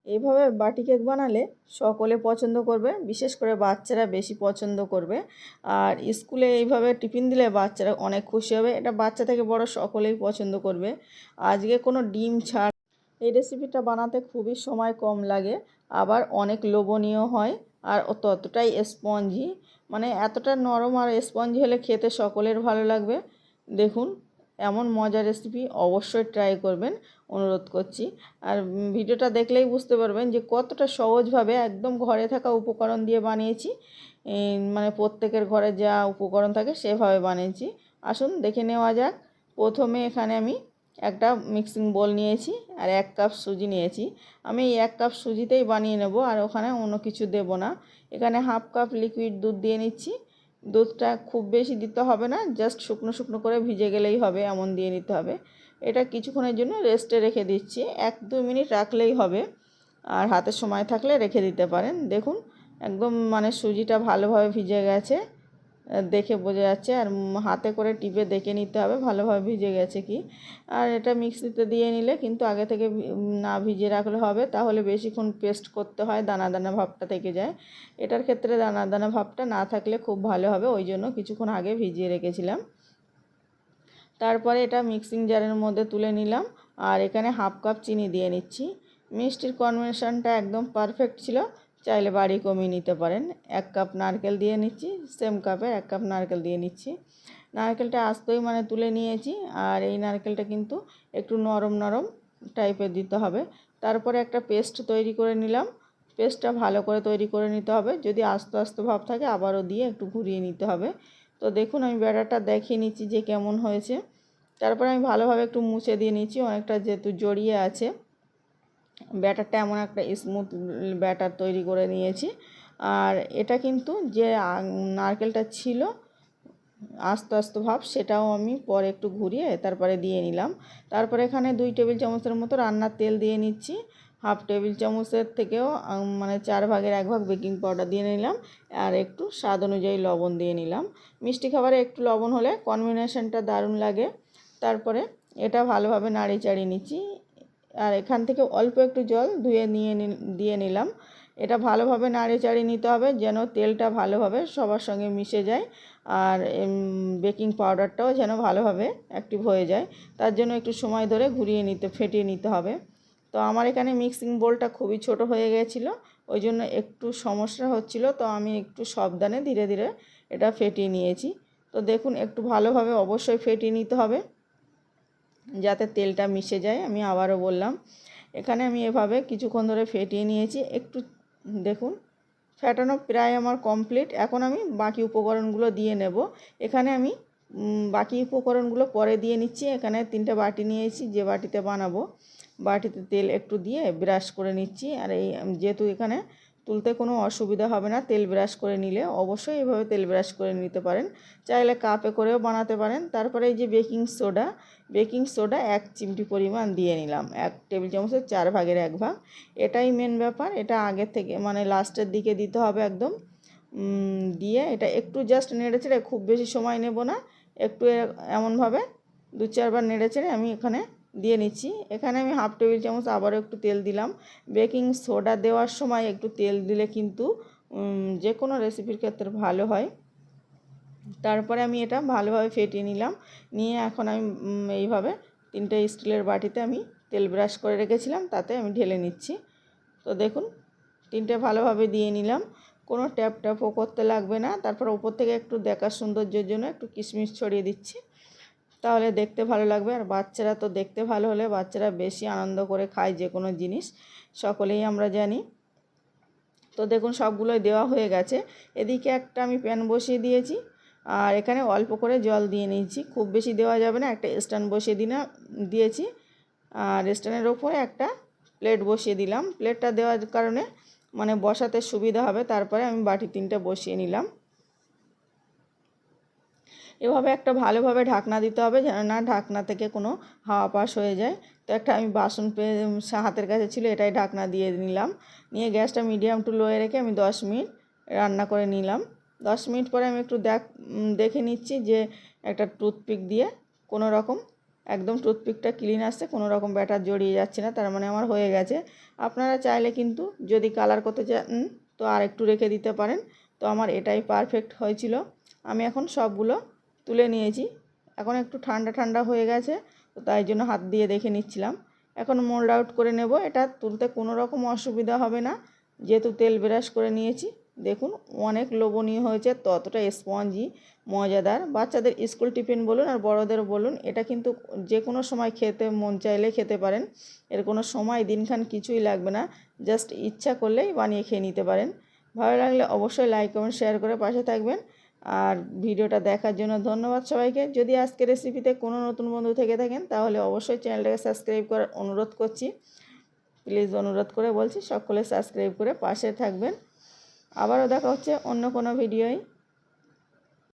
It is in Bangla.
এইভাবে বাটি কেক বানালে সকলে পছন্দ করবে, বিশেষ করে বাচ্চারা বেশি পছন্দ করবে। আর স্কুলে এইভাবে টিফিন দিলে বাচ্চারা অনেক খুশি হবে। এটা বাচ্চা থেকে বড় সকলেই পছন্দ করবে। আজকে কোনো ডিম ছাড় এই রেসিপিটা বানাতে খুবই সময় কম লাগে, আবার অনেক লোভনীয় হয় আর ততটাই স্পঞ্জি, মানে এতটা নরম আর স্পঞ্জি হলে খেতে সকলের ভালো লাগবে। দেখুন, এমন মজার রেসিপি অবশ্যই ট্রাই করবেন, অনুরোধ করছি। আর ভিডিওটা দেখলেই বুঝতে পারবেন যে কতটা সহজভাবে একদম ঘরে থাকা উপকরণ দিয়ে বানিয়েছি। মানে প্রত্যেকের ঘরে যা উপকরণ থাকে সেভাবে বানিয়েছি। আসুন দেখে নেওয়া যাক। প্রথমে এখানে আমি একটা মিক্সিং বোল নিয়েছি আর 1 কাপ সুজি নিয়েছি। আমি এই 1 কাপ সুজিতেই বানিয়ে নেব, আর ওখানে অন্য কিছু দেব না। এখানে 1/2 কাপ লিকুইড দুধ দিয়ে নিচ্ছি। দুধটা খুব বেশি দিতে হবে না, জাস্ট শুকনো শুকনো করে ভিজে গেলেই হবে, এমন দিয়ে নিতে হবে। এটা কিছুক্ষণের জন্য রেস্টে রেখে দিচ্ছি, 1-2 মিনিট রাখলেই হবে। আর হাতে সময় থাকলে রেখে দিতে পারেন। দেখুন, একদম মানে সুজিটা ভালোভাবে ভিজে গেছে, দেখে বোঝা যাচ্ছে। আর হাতে করে টিপে দেখে নিতে হবে ভালোভাবে ভিজে গেছে কি। আর এটা মিক্সিতে দিয়ে নিলে কিন্তু আগে থেকে না ভিজিয়ে রাখলে হবে, তাহলে বেশিক্ষণ পেস্ট করতে হয়, দানা দানা ভাবটা থেকে যায়। এটার ক্ষেত্রে দানা দানা ভাবটা না থাকলে খুব ভালো হবে, ওই জন্য কিছুক্ষণ আগে ভিজিয়ে রেখেছিলাম। তারপরে এটা মিক্সিং জারের মধ্যে তুলে নিলাম, আর এখানে 1/2 কাপ চিনি দিয়ে নিচ্ছি। মিষ্টির কম্বিনেশনটা একদম পারফেক্ট ছিল, চাইলে বাড়ি কমিয়ে নিতে পারেন। 1 কাপ নারকেল দিয়ে নিচ্ছি, সেম কাপে 1 কাপ নারকেল দিয়ে নিচ্ছি। নারকেলটা আস্তই মানে তুলে নিয়েছি, আর এই নারকেলটা কিন্তু একটু নরম নরম টাইপের দিতে হবে। তারপরে একটা পেস্ট তৈরি করে নিলাম। পেস্টটা ভালো করে তৈরি করে নিতে হবে, যদি আস্তে আস্তে ভাব থাকে আবারও দিয়ে একটু ঘুরিয়ে নিতে হবে। তো দেখুন, আমি ব্যাটারটা দেখিয়ে নিচ্ছি যে কেমন হয়েছে। তারপরে আমি ভালোভাবে একটু মুছে দিয়ে নিচ্ছি, অনেকটা যেহেতু জড়িয়ে আছে। ব্যাটারটা এমন একটা স্মুথ ব্যাটার তৈরি করে নিয়েছি। আর এটা কিন্তু যে নারকেলটা ছিল আস্তে আস্তে ভাব, সেটাও আমি পরে একটু ঘুরিয়ে তারপরে দিয়ে নিলাম। তারপরে এখানে 2 টেবিল চামচের মতো রান্নার তেল দিয়ে নিচ্ছি। 1/2 টেবিল চামচের থেকেও মানে 4 ভাগের 1 ভাগ বেকিং পাউডার দিয়ে নিলাম, আর একটু স্বাদ অনুযায়ী লবণ দিয়ে নিলাম। মিষ্টি খাবারে একটু লবণ হলে কম্বিনেশনটা দারুণ লাগে। তারপরে এটা ভালোভাবে নাড়ি চাড়িয়ে নিচ্ছি, আর এখান থেকে অল্প একটু জল ধুয়ে দিয়ে নিলাম। এটা ভালোভাবে নাড়ে চাড়িয়ে নিতে হবে যেন তেলটা ভালোভাবে সবার সঙ্গে মিশে যায়, আর বেকিং পাউডারটাও যেন ভালোভাবে অ্যাক্টিভ হয়ে যায়। তার জন্য একটু সময় ধরে ফেটিয়ে নিতে হবে। তো আমার এখানে মিক্সিং বোলটা খুবই ছোট হয়ে গেছিলো, ওই জন্য একটু সমস্যা হচ্ছিল, তো আমি একটু সাবধানে ধীরে ধীরে এটা ফেটিয়ে নিয়েছি। তো দেখুন, একটু ভালোভাবে অবশ্যই ফেটিয়ে নিতে হবে যাতে তেলটা মিশে যায়। আমি আবারও বললাম, এখানে আমি এভাবে কিছুক্ষণ ধরে ফেটিয়ে নিয়েছি। একটু দেখুন, ফেটানো প্রায় আমার কমপ্লিট। এখন আমি বাকি উপকরণগুলো দিয়ে নেব। এখানে আমি বাকি উপকরণগুলো পরে দিয়ে নিচ্ছি। এখানে 3টে বাটি নিয়েছি, যে বাটিতে বানাবো বাটিতে তেল একটু দিয়ে ব্রাশ করে নিচ্ছি। আর এই যেহেতু এখানে তুলতে কোনো অসুবিধা হবে না, তেল ব্রাশ করে নিলে অবশ্যই এভাবে তেল ব্রাশ করে নিতে পারেন, চাইলে কাপে করেও বানাতে পারেন। তারপরে এই যে বেকিং সোডা 1 চিমটি পরিমাণ দিয়ে নিলাম, 1 টেবিল চামচের 4 ভাগের 1 ভাগ। এটাই মেন ব্যাপার, এটা আগে থেকে মানে লাস্টের দিকে দিতে হবে একদম। দিয়ে এটা একটু জাস্ট নেড়ে চেড়ে, খুব বেশি সময় নেব না, একটু এমনভাবে 2-4 বার নেড়ে চেড়ে আমি এখানে দিয়ে নিচ্ছি। এখানে আমি 1/2 টেবিল চামচ আবারও একটু তেল দিলাম। বেকিং সোডা দেওয়ার সময় একটু তেল দিলে কিন্তু যে কোনো রেসিপির ক্ষেত্রে ভালো হয়। তারপরে আমি এটা ভালোভাবে ফেটিয়ে নিলাম, নিয়ে এখন আমি এইভাবে 3টে স্টিলের বাটিতে আমি তেল ব্রাশ করে রেখেছিলাম তাতে আমি ঢেলে নিচ্ছি। তো দেখুন, 3টে ভালোভাবে দিয়ে নিলাম, কোনো ট্যাপ ট্যাপও করতে লাগবে না। তারপর ওপর থেকে একটু দেখার সৌন্দর্যের জন্য একটু কিশমিশ ছড়িয়ে দিচ্ছি, তাহলে দেখতে ভালো লাগবে। আর বাচ্চারা তো দেখতে ভালো হলে বাচ্চারা বেশি আনন্দ করে খায় যে কোনো জিনিস, সকলেই আমরা জানি। তো দেখুন, সবগুলোই দেওয়া হয়ে গেছে। এদিকে একটা আমি প্যান বসিয়ে দিয়েছি, আর এখানে অল্প করে জল দিয়ে নিয়েছি, খুব বেশি দেওয়া যাবে না। একটা স্ট্যান্ড বসিয়ে দিয়েছি, আর স্ট্যান্ডের ওপরে একটা প্লেট বসিয়ে দিলাম। প্লেটটা দেওয়ার কারণে মানে বসাতে সুবিধা হবে। তারপরে আমি বাটি 3টে বসিয়ে নিলাম। এভাবে একটা ভালোভাবে ঢাকনা দিতে হবে যেন না ঢাকনা থেকে কোনো হাওয়া পাস হয়ে যায়। তো একটা আমি বাসন হাতের কাছে ছিল, এটাই ঢাকনা দিয়ে নিলাম। নিয়ে গ্যাসটা মিডিয়াম টু লোয়ে রেখে আমি 10 মিনিট রান্না করে নিলাম। 10 মিনিট পরে আমি একটু দেখে নিচ্ছি যে একটা টুথপিক দিয়ে কোনো রকম একদম টুথপিকটা ক্লিন আসছে, কোনো রকম ব্যাটার জড়িয়ে যাচ্ছে না, তার মানে আমার হয়ে গেছে। আপনারা চাইলে কিন্তু যদি কালার করতে চান তো আর একটু রেখে দিতে পারেন। তো আমার এটাই পারফেক্ট হয়েছিল। আমি এখন সবগুলো তুলে নিয়েছি। এখন একটু ঠান্ডা ঠান্ডা হয়ে গেছে, তো তাই জন্য হাত দিয়ে দেখে নিচ্ছিলাম। এখন মোল্ড আউট করে নেব। এটা তুলতে কোনো রকম অসুবিধা হবে না, যেহেতু তেল ব্রাশ করে নিয়েছি। দেখুন অনেক লোভনীয় হয়েছে, ততটা স্পঞ্জি, মজাদার। বাচ্চাদের স্কুল টিফিন বলুন আর বড়দের বলুন, এটা কিন্তু যে কোনো সময় খেতে মন চাইলে খেতে পারেন। এর কোনো সময় দিনক্ষণ কিছুই লাগবে না, জাস্ট ইচ্ছা করলেই বানিয়ে খেয়ে নিতে পারেন। ভালো লাগলে অবশ্যই লাইক কমেন্ট শেয়ার করে পাশে থাকবেন। আর ভিডিওটা দেখার জন্য ধন্যবাদ সবাইকে। যদি আজকের রেসিপিতে কোনো নতুন বন্ধু থেকে থাকেন তাহলে অবশ্যই চ্যানেলটাকে সাবস্ক্রাইব করার অনুরোধ করছি। প্লিজ অনুরোধ করে বলছি সকলে সাবস্ক্রাইব করে পাশে থাকবেন। আবারও দেখা হচ্ছে অন্য কোনো ভিডিওয়।